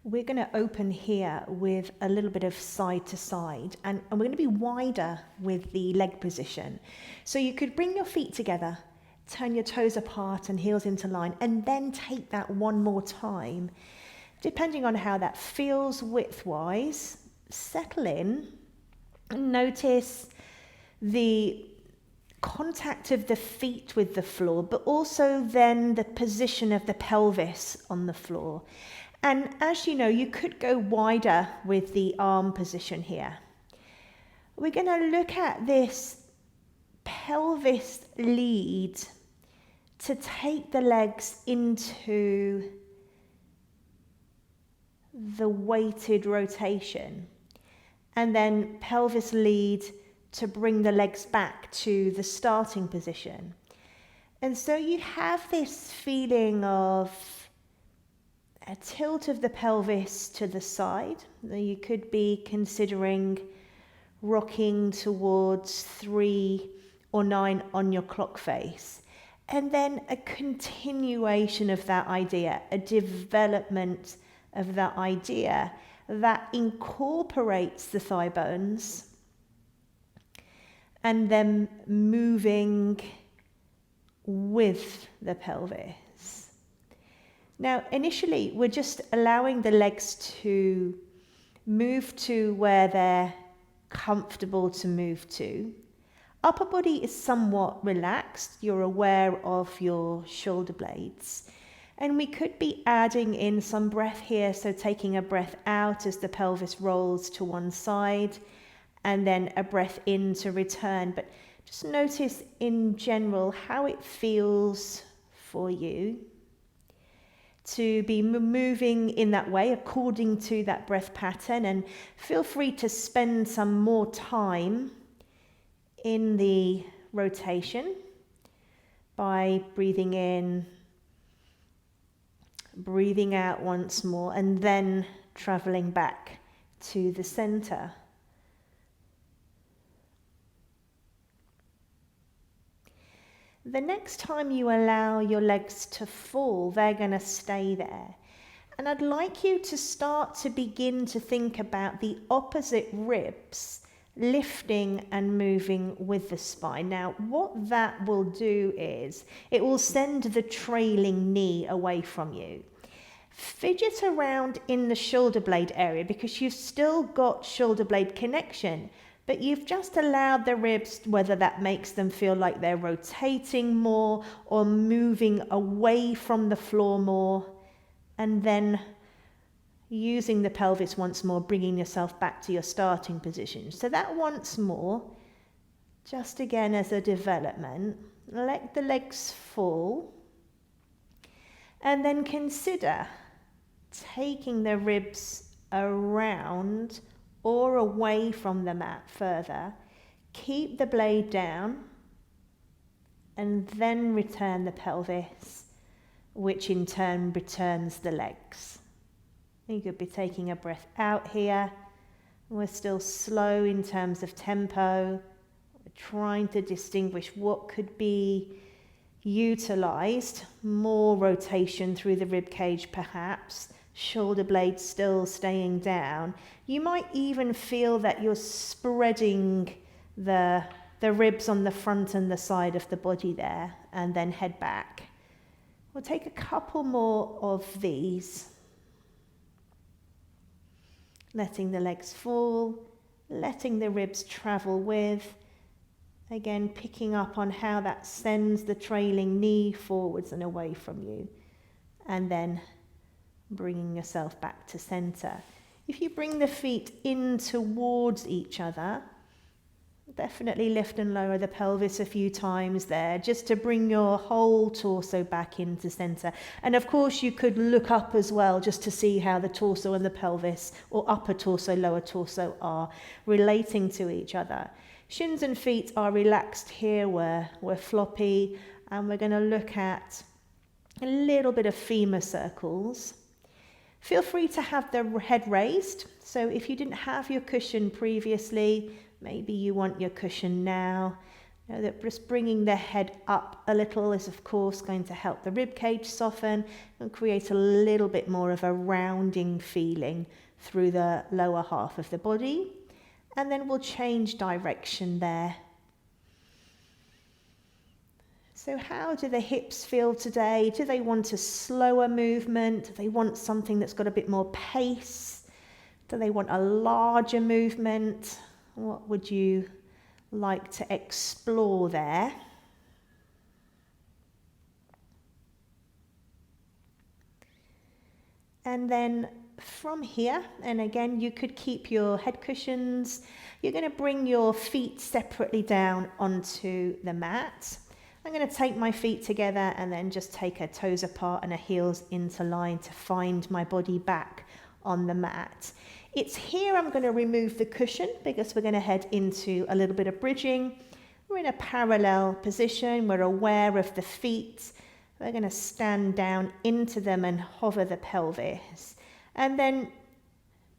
we're going to open here with a little bit of side to side, and we're going to be wider with the leg position. So you could bring your feet together, turn your toes apart and heels into line, and then take that one more time. Depending on how that feels width-wise, settle in and notice the contact of the feet with the floor, but also then the position of the pelvis on the floor. And as you know, you could go wider with the arm position here. We're going to look at this pelvis lead to take the legs into the weighted rotation, and then pelvis lead to bring the legs back to the starting position. And so you have this feeling of a tilt of the pelvis to the side. You could be considering rocking towards 3 or 9 on your clock face. And then a continuation of that idea, a development of that idea that incorporates the thigh bones and then moving with the pelvis. Now, initially, we're just allowing the legs to move to where they're comfortable to move to. Upper body is somewhat relaxed. You're aware of your shoulder blades. And we could be adding in some breath here, so taking a breath out as the pelvis rolls to one side, and then a breath in to return. But just notice in general how it feels for you to be moving in that way according to that breath pattern, and feel free to spend some more time in the rotation by breathing in, breathing out once more, and then traveling back to the center. The next time you allow your legs to fall, they're going to stay there. And I'd like you to start to begin to think about the opposite ribs lifting and moving with the spine. Now, what that will do is it will send the trailing knee away from you. Fidget around in the shoulder blade area because you've still got shoulder blade connection, but you've just allowed the ribs, whether that makes them feel like they're rotating more or moving away from the floor more, and then using the pelvis once more, bringing yourself back to your starting position. So that once more, just again as a development, let the legs fall, and then consider taking the ribs around or away from the mat further. Keep the blade down and then return the pelvis, which in turn returns the legs. You could be taking a breath out here. We're still slow in terms of tempo. We're trying to distinguish what could be utilized. More rotation through the rib cage perhaps. Shoulder blades still staying down. You might even feel that you're spreading the ribs on the front and the side of the body there, and then head back. We'll take a couple more of these. Letting the legs fall, letting the ribs travel with. Again, picking up on how that sends the trailing knee forwards and away from you. And then bringing yourself back to center. If you bring the feet in towards each other, definitely lift and lower the pelvis a few times there, just to bring your whole torso back into center. And of course you could look up as well, just to see how the torso and the pelvis, or upper torso, lower torso, are relating to each other. Shins and feet are relaxed here, we're floppy, and we're going to look at a little bit of femur circles. Feel free to have the head raised. So if you didn't have your cushion previously, maybe you want your cushion now. You know, that just bringing the head up a little is of course going to help the rib cage soften and create a little bit more of a rounding feeling through the lower half of the body. And then we'll change direction there. So how do the hips feel today? Do they want a slower movement? Do they want something that's got a bit more pace? Do they want a larger movement? What would you like to explore there? And then from here, and again, you could keep your head cushions. You're going to bring your feet separately down onto the mat. I'm going to take my feet together and then just take her toes apart and her heels into line to find my body back on the mat. It's here I'm going to remove the cushion because we're going to head into a little bit of bridging. We're in a parallel position. We're aware of the feet. We're going to stand down into them and hover the pelvis. And then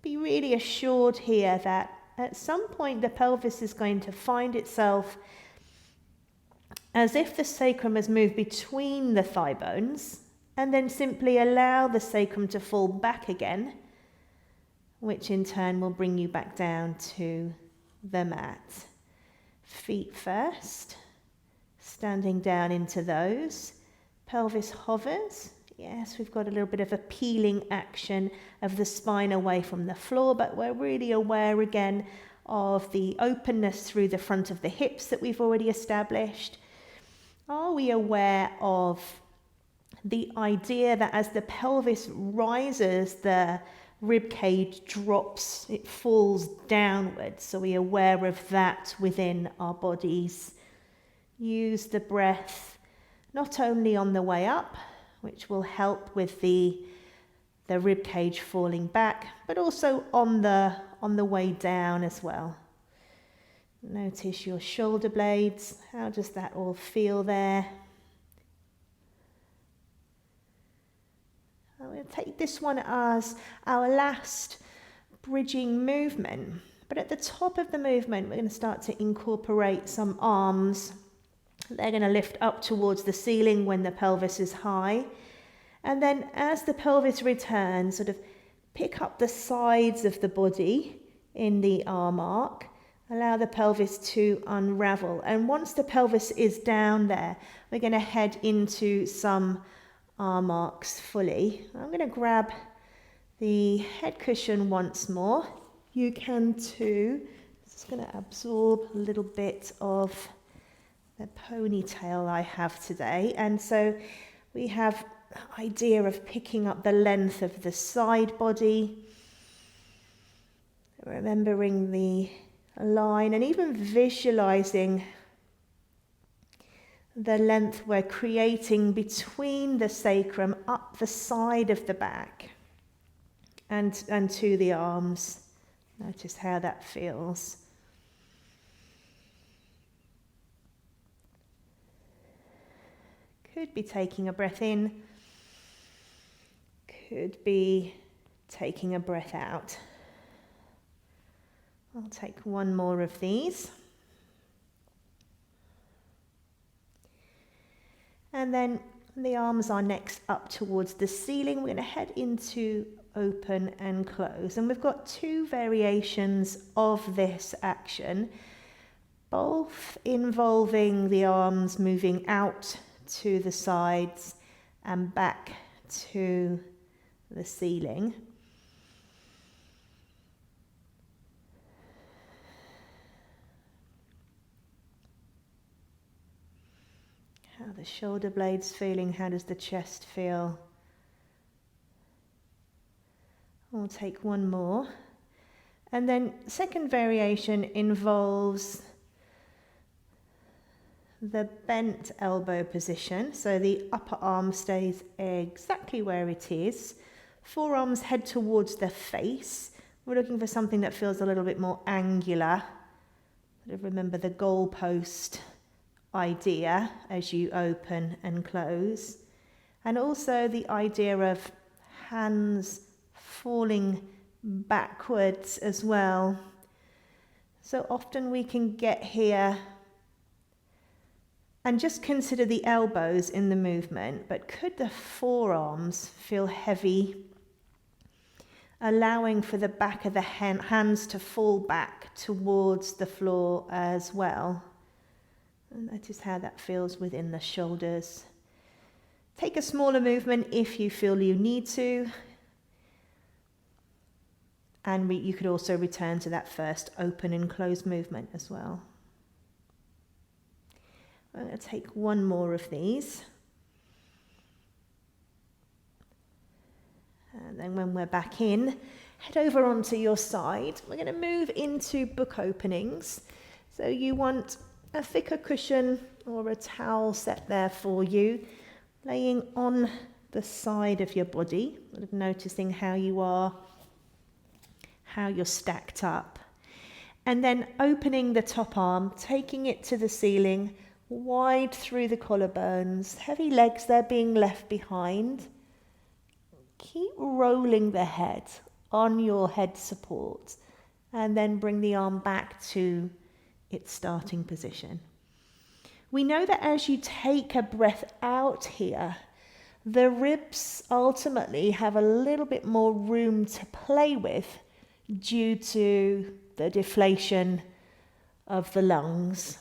be really assured here that at some point the pelvis is going to find itself as if the sacrum has moved between the thigh bones, and then simply allow the sacrum to fall back again, which in turn will bring you back down to the mat. Feet first, standing down into those. Pelvis hovers. Yes, we've got a little bit of a peeling action of the spine away from the floor, but we're really aware again of the openness through the front of the hips that we've already established. Are we aware of the idea that as the pelvis rises, the rib cage drops, it falls downwards? So we're aware of that within our bodies. Use the breath not only on the way up, which will help with the rib cage falling back, but also on the way down as well. Notice your shoulder blades. How does that all feel there? I'm going to take this one as our last bridging movement. But at the top of the movement, we're going to start to incorporate some arms. They're going to lift up towards the ceiling when the pelvis is high. And then as the pelvis returns, sort of pick up the sides of the body in the arm arc. Allow the pelvis to unravel. And once the pelvis is down there, we're going to head into some arm arcs fully. I'm going to grab the head cushion once more. You can too. Just going to absorb a little bit of the ponytail I have today. And so we have the idea of picking up the length of the side body, remembering the line and even visualizing the length we're creating between the sacrum up the side of the back and to the arms. Notice how that feels. Could be taking a breath in, could be taking a breath out. I'll take one more of these. And then the arms are next up towards the ceiling. We're going to head into open and close. And we've got two variations of this action, both involving the arms moving out to the sides and back to the ceiling. How are the shoulder blades feeling? How does the chest feel? I'll take one more. And then second variation involves the bent elbow position. So the upper arm stays exactly where it is. Forearms head towards the face. We're looking for something that feels a little bit more angular. Remember the goalpost idea as you open and close. And also the idea of hands falling backwards as well. So often we can get here And just consider the elbows in the movement, but could the forearms feel heavy, allowing for the back of the hands to fall back towards the floor as well. And notice how that feels within the shoulders. Take a smaller movement if you feel you need to. And you could also return to that first open and close movement as well. I'm going to take one more of these. And then when we're back in, head over onto your side. We're going to move into book openings. So you want a thicker cushion or a towel set there for you, laying on the side of your body, sort of noticing how you are, how you're stacked up. And then opening the top arm, taking it to the ceiling, wide through the collarbones, heavy legs there being left behind. Keep rolling the head on your head support and then bring the arm back to its starting position. We know that as you take a breath out here, the ribs ultimately have a little bit more room to play with due to the deflation of the lungs.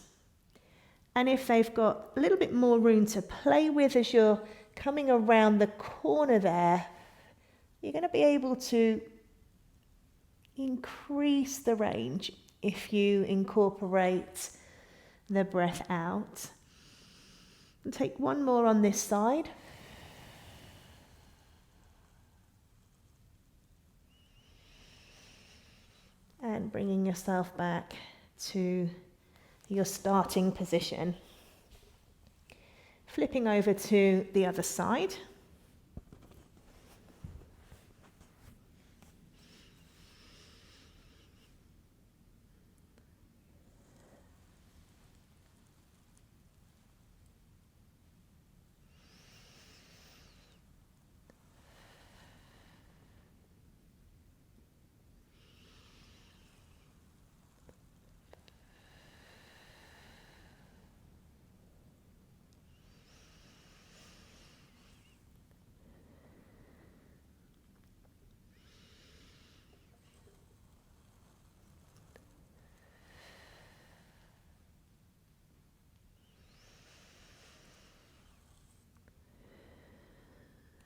And if they've got a little bit more room to play with as you're coming around the corner there, you're going to be able to increase the range if you incorporate the breath out. And take one more on this side. And bringing yourself back to your starting position. Flipping over to the other side.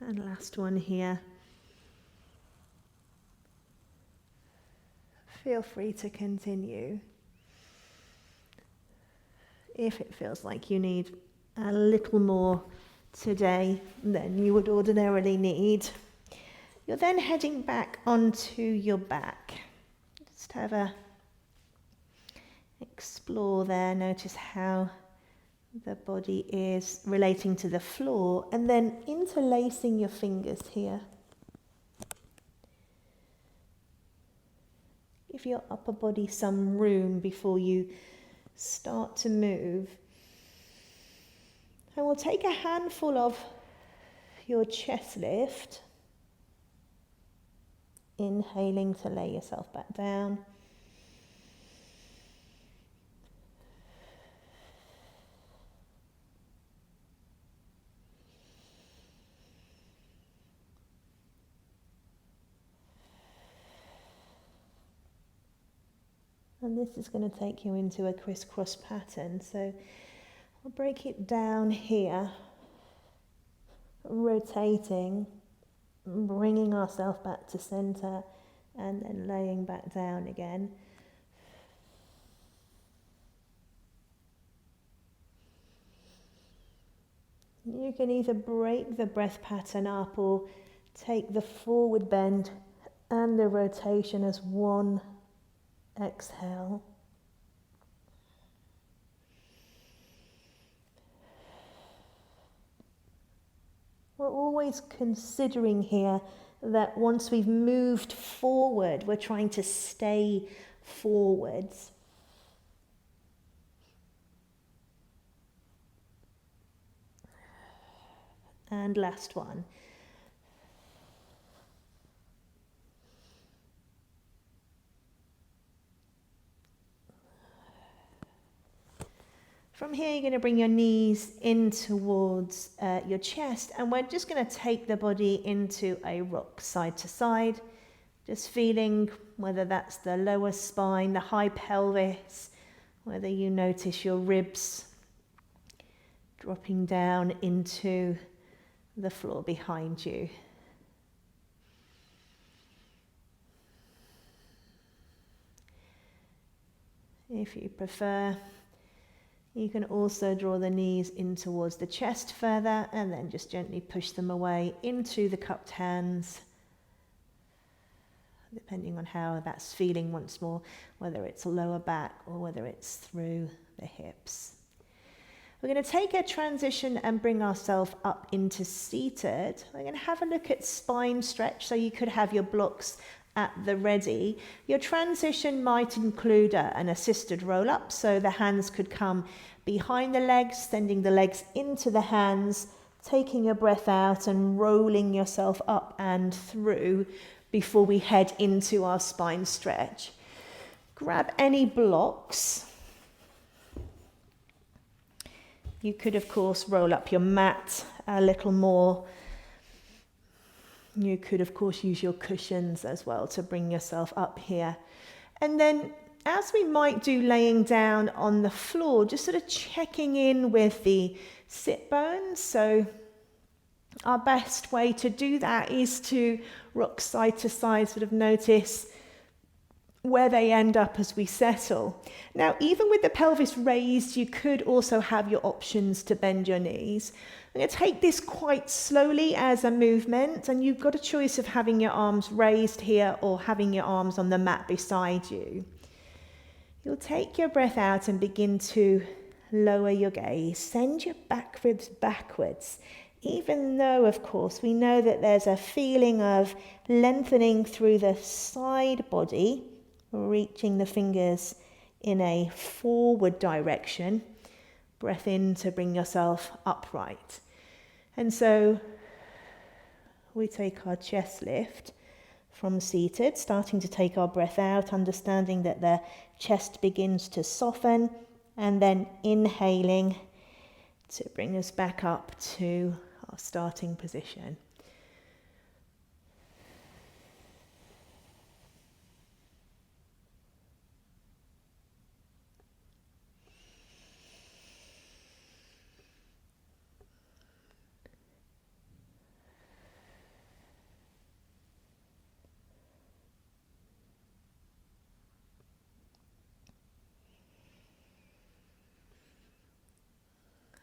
And last one here. Feel free to continue. If it feels like you need a little more today than you would ordinarily need, you're then heading back onto your back. Just have a explore there, notice how the body is relating to the floor, and then interlacing your fingers here. Give your upper body some room before you start to move. And we'll take a handful of your chest lift, inhaling to lay yourself back down. And this is going to take you into a crisscross pattern. So I'll break it down here, rotating, bringing ourselves back to center, and then laying back down again. You can either break the breath pattern up or take the forward bend and the rotation as one exhale. We're always considering here that once we've moved forward, we're trying to stay forwards. And last one. From here, you're going to bring your knees in towards your chest, and we're just going to take the body into a rock side to side, just feeling whether that's the lower spine, the high pelvis, whether you notice your ribs dropping down into the floor behind you. If you prefer, you can also draw the knees in towards the chest further and then just gently push them away into the cupped hands, depending on how that's feeling once more, whether it's lower back or whether it's through the hips. We're going to take a transition and bring ourselves up into seated. We're going to have a look at spine stretch, so you could have your blocks at the ready. Your transition might include an assisted roll up, so the hands could come behind the legs, sending the legs into the hands, taking a breath out and rolling yourself up and through before we head into our spine stretch. Grab any blocks. You could, of course, roll up your mat a little more. You could, of course, use your cushions as well to bring yourself up here. And then, as we might do laying down on the floor, just sort of checking in with the sit bones. So our best way to do that is to rock side to side, sort of notice where they end up as we settle. Now, even with the pelvis raised, you could also have your options to bend your knees. I'm going to take this quite slowly as a movement, and you've got a choice of having your arms raised here or having your arms on the mat beside you. You'll take your breath out and begin to lower your gaze. Send your back ribs backwards, even though, of course, we know that there's a feeling of lengthening through the side body, reaching the fingers in a forward direction. Breath in to bring yourself upright. And so we take our chest lift from seated, starting to take our breath out, understanding that the chest begins to soften, and then inhaling to bring us back up to our starting position.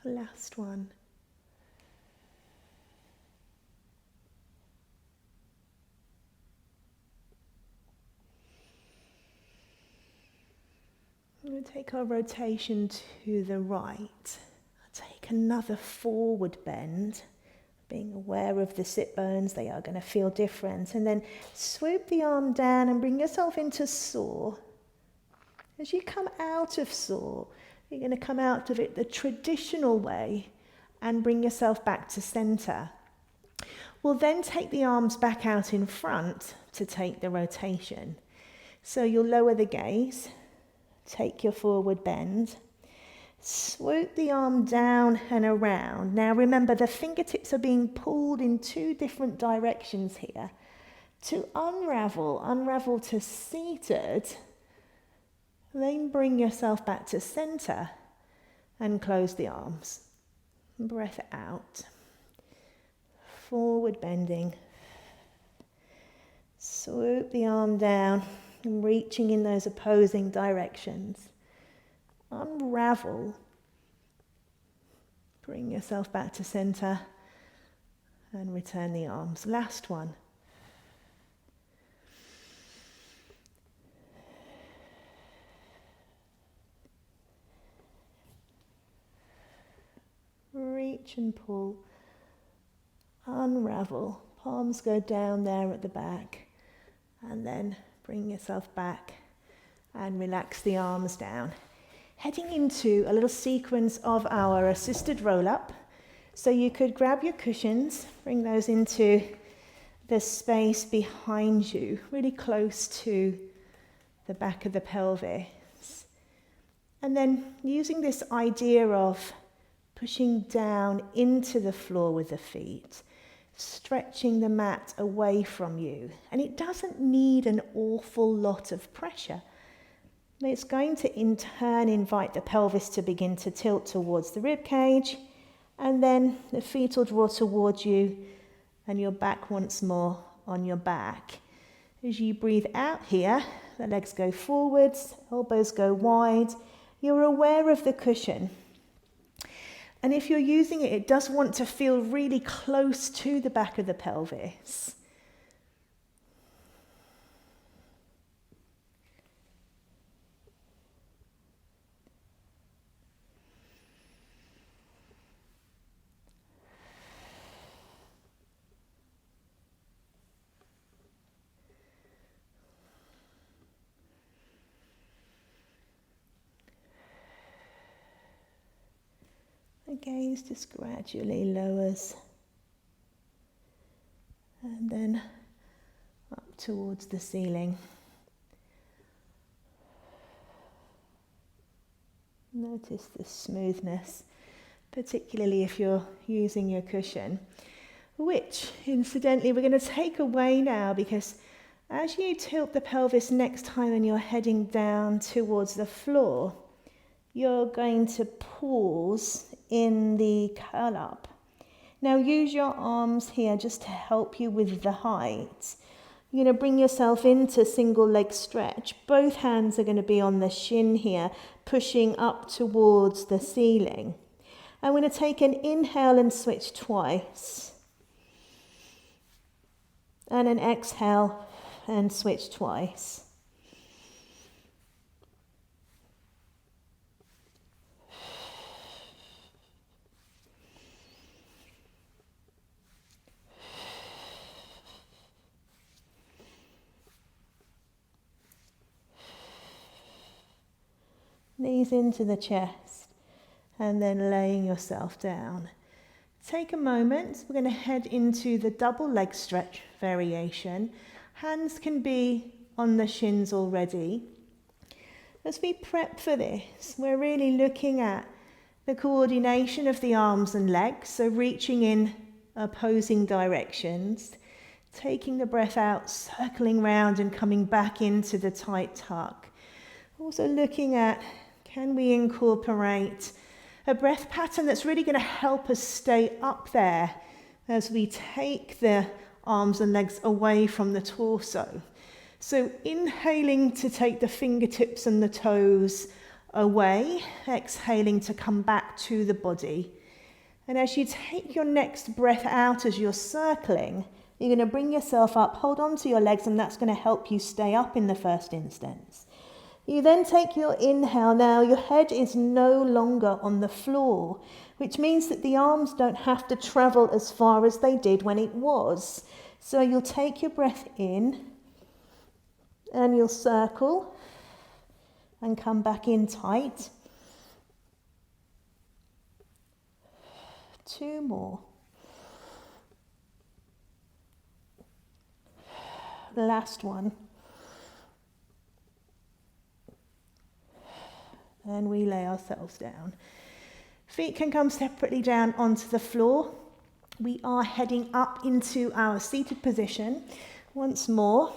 Last one. We'll take our rotation to the right. Take another forward bend, being aware of the sit bones, they are going to feel different. And then swoop the arm down and bring yourself into saw. As you come out of saw, you're going to come out of it the traditional way and bring yourself back to center. We'll then take the arms back out in front to take the rotation. So you'll lower the gaze, take your forward bend, swoop the arm down and around. Now remember, the fingertips are being pulled in two different directions here. To unravel to seated, then bring yourself back to center and close the arms. Breath out. Forward bending. Swoop the arm down and reaching in those opposing directions. Unravel. Bring yourself back to center and return the arms. Last one. Reach and pull, unravel, palms go down there at the back, and then bring yourself back and relax the arms down. Heading into a little sequence of our assisted roll-up. So you could grab your cushions, bring those into the space behind you, really close to the back of the pelvis. And then using this idea of pushing down into the floor with the feet, stretching the mat away from you. And it doesn't need an awful lot of pressure. It's going to in turn invite the pelvis to begin to tilt towards the rib cage, and then the feet will draw towards you and you're back once more on your back. As you breathe out here, the legs go forwards, elbows go wide. You're aware of the cushion. And if you're using it, it does want to feel really close to the back of the pelvis. The gaze just gradually lowers and then up towards the ceiling. Notice the smoothness, particularly if you're using your cushion, which incidentally we're going to take away now, because as you tilt the pelvis next time and you're heading down towards the floor, you're going to pause in the curl up. Now use your arms here just to help you with the height. You're going to bring yourself into single leg stretch. Both hands are going to be on the shin here, pushing up towards the ceiling. I'm going to take an inhale and switch twice. And an exhale and switch twice. Knees into the chest and then laying yourself down. Take a moment. We're going to head into the double leg stretch variation. Hands can be on the shins already. As we prep for this, we're really looking at the coordination of the arms and legs, so reaching in opposing directions, taking the breath out, circling round and coming back into the tight tuck. Also looking at, can we incorporate a breath pattern that's really going to help us stay up there as we take the arms and legs away from the torso. So inhaling to take the fingertips and the toes away, exhaling to come back to the body. And as you take your next breath out as you're circling, you're going to bring yourself up, hold on to your legs, and that's going to help you stay up in the first instance. You then take your inhale. Now your head is no longer on the floor, which means that the arms don't have to travel as far as they did when it was. So you'll take your breath in and you'll circle and come back in tight. 2 more. Last one. And we lay ourselves down. Feet can come separately down onto the floor. We are heading up into our seated position. Once more,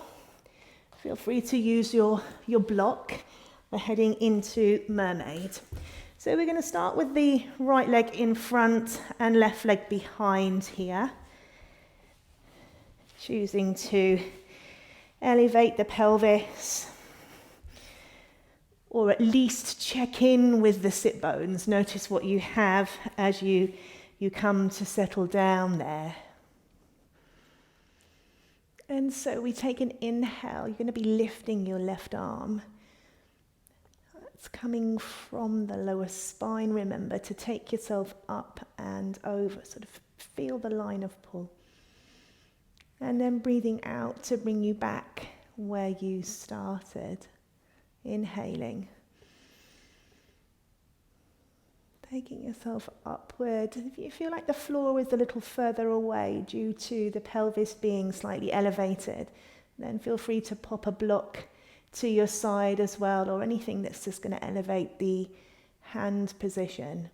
feel free to use your block. We're heading into Mermaid. So we're going to start with the right leg in front and left leg behind here. Choosing to elevate the pelvis, or at least check in with the sit bones. Notice what you have as you come to settle down there. And so we take an inhale. You're going to be lifting your left arm. It's coming from the lower spine. Remember to take yourself up and over. Sort of feel the line of pull. And then breathing out to bring you back where you started. Inhaling. Taking yourself upward. If you feel like the floor is a little further away due to the pelvis being slightly elevated, then feel free to pop a block to your side as well, or anything that's just going to elevate the hand position.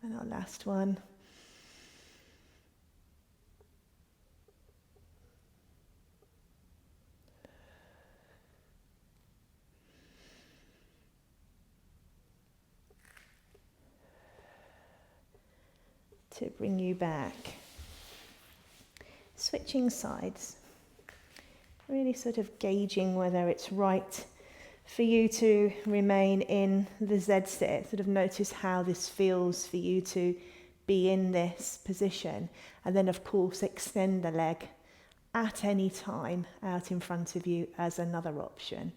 And our last one. To bring you back. Switching sides. Really sort of gauging whether it's right for you to remain in the Z sit. Sort of notice how this feels for you to be in this position. And then of course extend the leg at any time out in front of you as another option.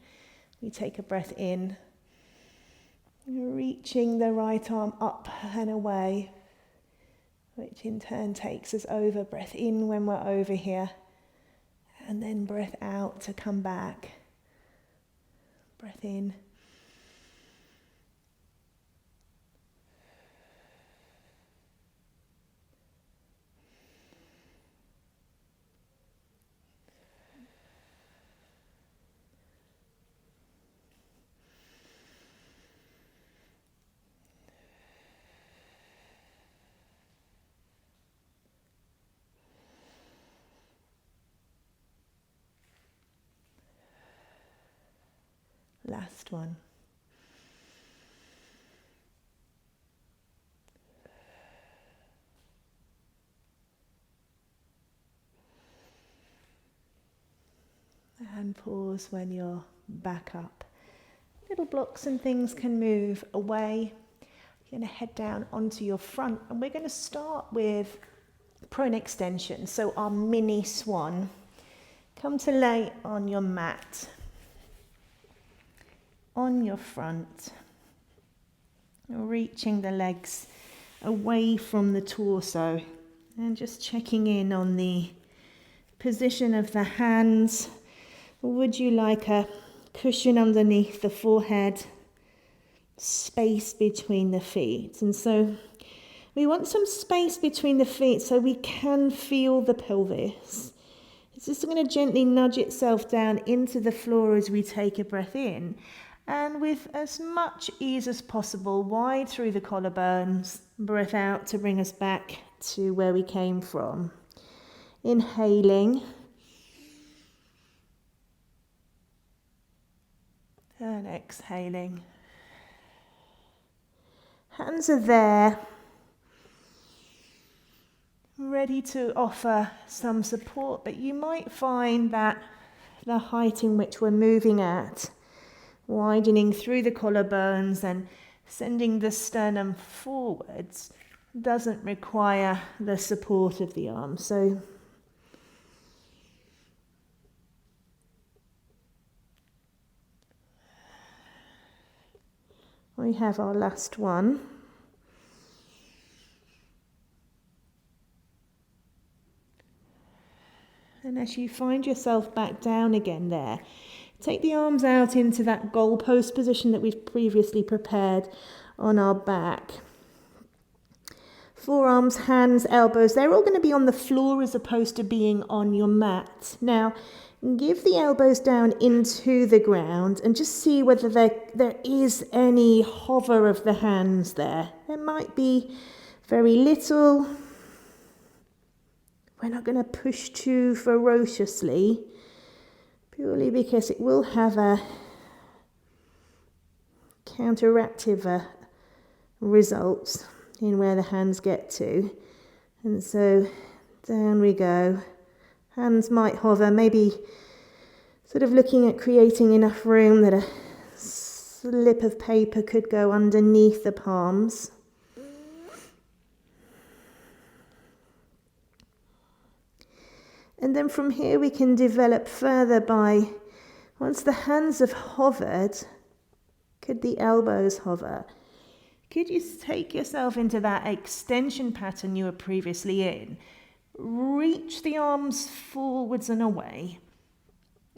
We take a breath in, reaching the right arm up and away, which in turn takes us over. Breath in when we're over here, and then breath out to come back. Breath in. Last one. And pause when you're back up. Little blocks and things can move away. You're going to head down onto your front, and we're going to start with prone extension. So our mini swan. Come to lay on your mat, on your front, reaching the legs away from the torso, and just checking in on the position of the hands. Would you like a cushion underneath the forehead, space between the feet? And so we want some space between the feet so we can feel the pelvis. It's just going to gently nudge itself down into the floor as we take a breath in. And with as much ease as possible, wide through the collarbones, breath out to bring us back to where we came from. Inhaling. And exhaling. Hands are there, ready to offer some support, but you might find that the height in which we're moving at, widening through the collarbones and sending the sternum forwards, doesn't require the support of the arms. So we have our last one. And as you find yourself back down again there, take the arms out into that goalpost position that we've previously prepared on our back. Forearms, hands, elbows, they're all going to be on the floor as opposed to being on your mat. Now, give the elbows down into the ground and just see whether there is any hover of the hands there. There might be very little. We're not going to push too ferociously, purely because it will have a counteractive result in where the hands get to. And so down we go. Hands might hover, maybe sort of looking at creating enough room that a slip of paper could go underneath the palms. And then from here we can develop further by, once the hands have hovered, could the elbows hover? Could you take yourself into that extension pattern you were previously in? Reach the arms forwards and away.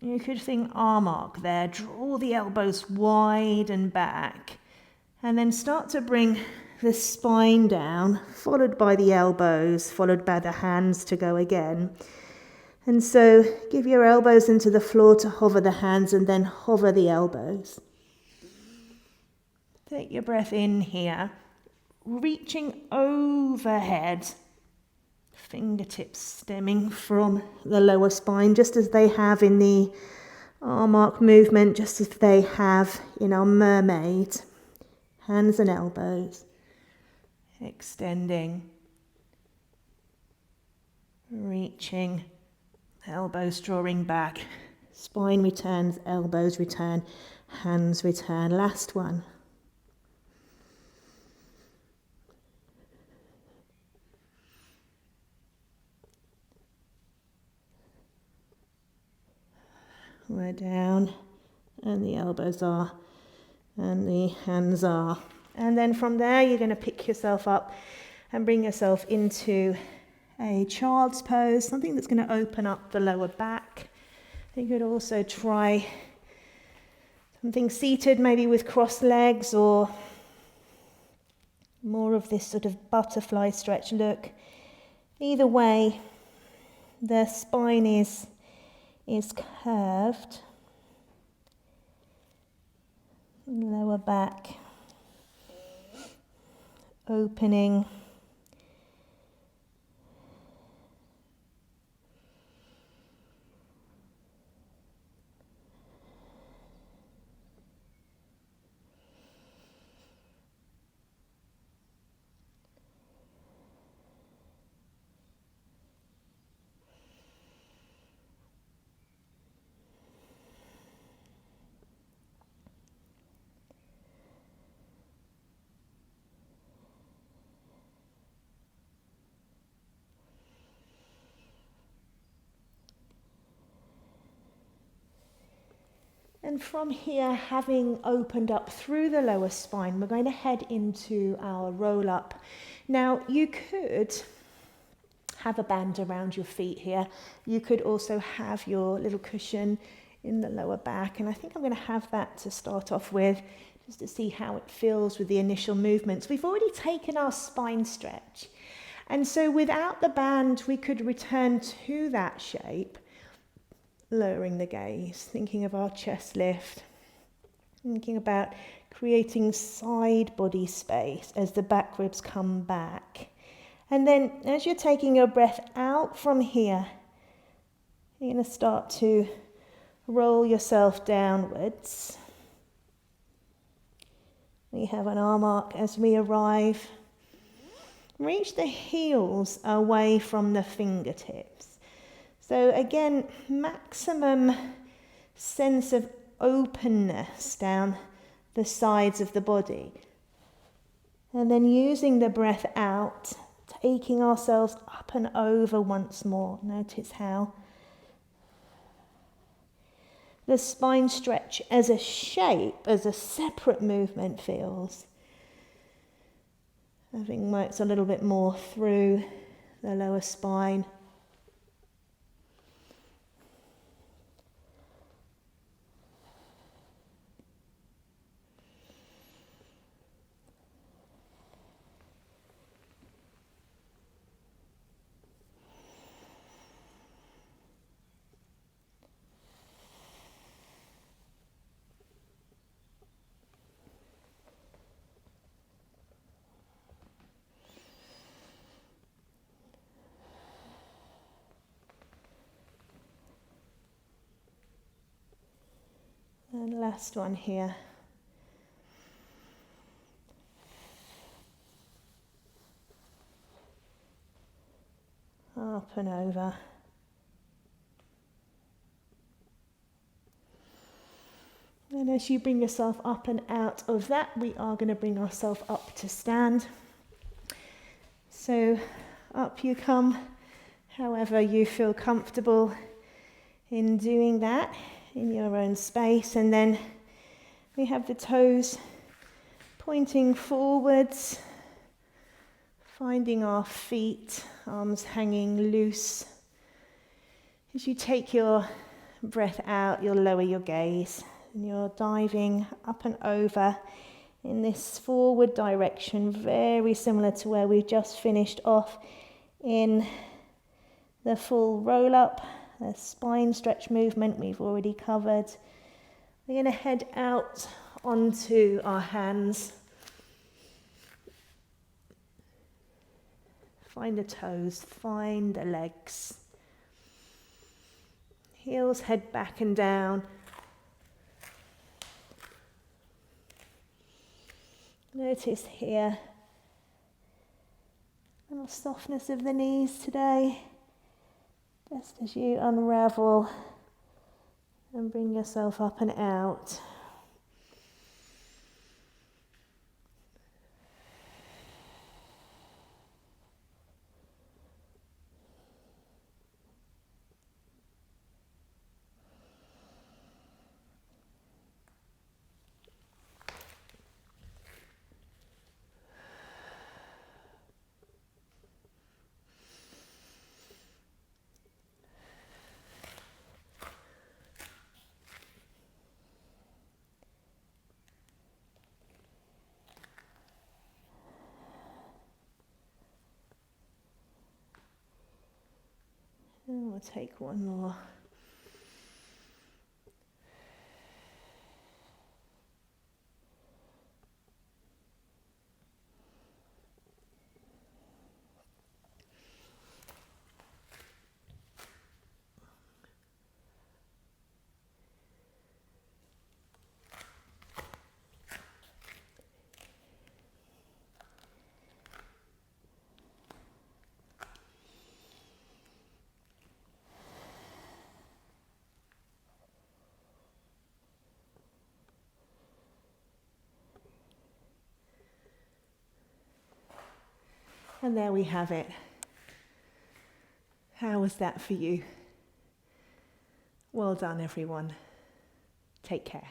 You could think arm arc there. Draw the elbows wide and back. And then start to bring the spine down, followed by the elbows, followed by the hands to go again. And so give your elbows into the floor to hover the hands and then hover the elbows. Take your breath in here, reaching overhead, fingertips stemming from the lower spine, just as they have in the arm arc movement, just as they have in our Mermaid. Hands and elbows, extending, reaching, elbows drawing back, spine returns, elbows return, hands return. Last one. We're down, and the elbows are, and the hands are. And then from there, you're going to pick yourself up and bring yourself into a child's pose, something that's going to open up the lower back. You could also try something seated, maybe with crossed legs, or more of this sort of butterfly stretch look. Either way, the spine is curved. Lower back opening. And from here, having opened up through the lower spine, we're going to head into our roll up. Now, you could have a band around your feet here. You could also have your little cushion in the lower back. And I think I'm going to have that to start off with, just to see how it feels with the initial movements. We've already taken our spine stretch. And so without the band, we could return to that shape. Lowering the gaze, thinking of our chest lift, thinking about creating side body space as the back ribs come back. And then as you're taking your breath out from here, you're going to start to roll yourself downwards. We have an arm arc as we arrive. Reach the heels away from the fingertips. So again, maximum sense of openness down the sides of the body. And then using the breath out, taking ourselves up and over once more. Notice how the spine stretch as a shape, as a separate movement feels. Having worked a little bit more through the lower spine. And last one here. Up and over. And as you bring yourself up and out of that, we are going to bring ourselves up to stand. So up you come, however you feel comfortable in doing that in your own space. And then we have the toes pointing forwards, finding our feet, arms hanging loose. As you take your breath out, you'll lower your gaze and you're diving up and over in this forward direction, very similar to where we've just finished off in the full roll up, the spine stretch movement we've already covered. We're going to head out onto our hands. Find the toes, find the legs. Heels head back and down. Notice here, a little softness of the knees today, just as you unravel and bring yourself up and out. And we'll take one more. And there we have it. How was that for you? Well done, everyone. Take care.